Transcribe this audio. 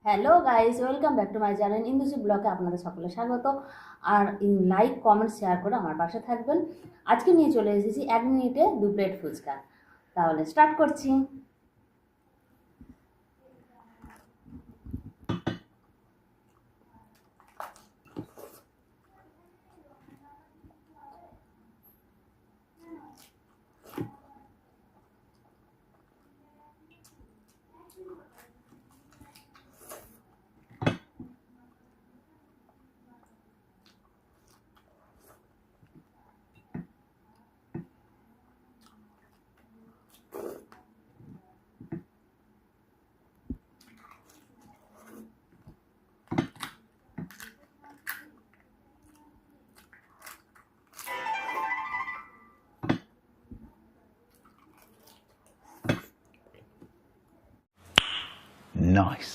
Hello guys, welcome back to my channel ইন্দুসি ব্লগে আপনাদের সকলে স্বাগত। আর লাইক কমেন্ট শেয়ার করে আমার পাশে থাকবেন। আজকে নিয়ে চলে এসেছি 1 মিনিটে 2 প্লেট ফুচকা। তাহলে স্টার্ট করছি। Nice.